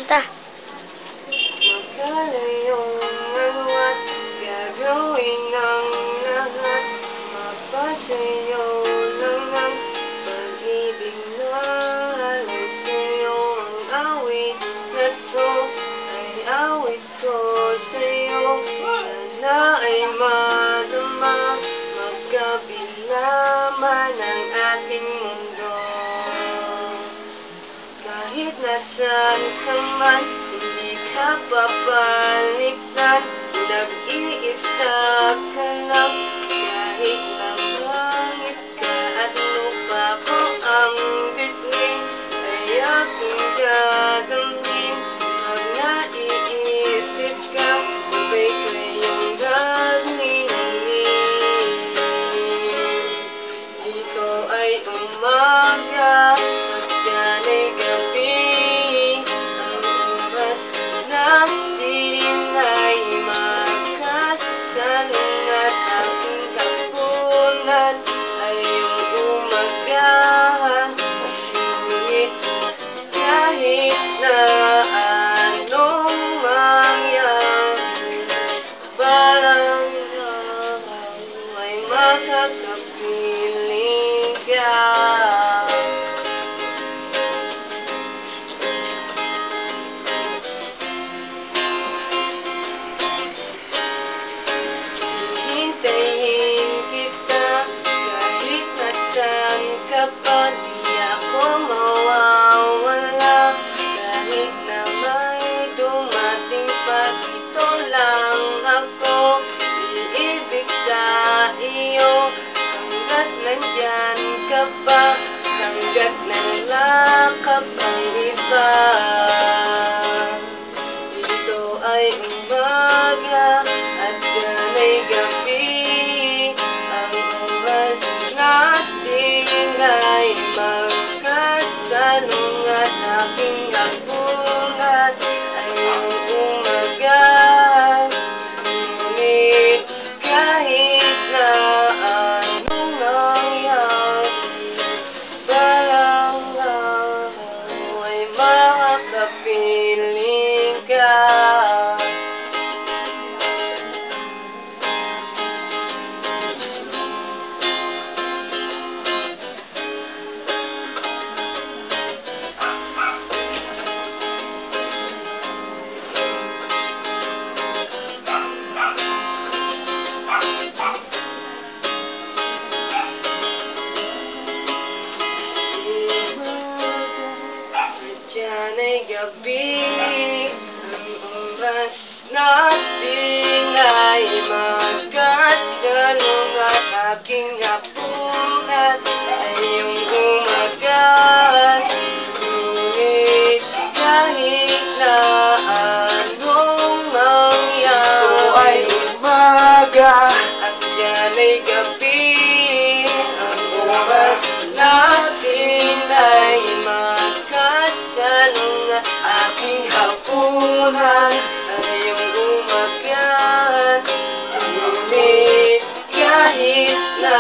kanta. Magkalayong agwat, gagawin ang lahat, mapasayaw lang ang pag-ibig na halay sa'yo. Ang awit na to ay awit ko sa'yo, sana ay madama, magkabila man ang ating mundo. Kahit nasaan ka man, hindi ka papalitan, nag-iisa ka lang. Kahit nabangit ka at lupa ko ang bituin, ay aking dadamhin. Pag naiisip ka, sabay kayong nagniningning. Dito ay umaga, at yan ay gabi, ang oras natin ay magkasalong at aking kapunan ay yung umagahan. Ngunit kahit na anong mangyari, parang ay makakapiling ka. Hintayin kita kahit nasaan ka pa, di ako mawawala. Kahit na may dumating pa, dito lang ako iibig sa iyo. Hanggat nandyan ka pa, hanggat nalakap ang iba. Dito ay umaga at yan ay gabi, ang oras natin ay magkasalong at aking hapunan ay yung umagahan. Ngunit kahit na anong nangyari, parang araw ay makakapiling ka. Diyan ay gabi, ang oras natin ay magkasalong at aking hapunan ay yung umagahan. Ngunit kahit na anong mangyari, ito ay umaga at yan ay gabi, ang oras natin ay magkasalong at aking hapunan ay yung umagahan. Ngunit kahit na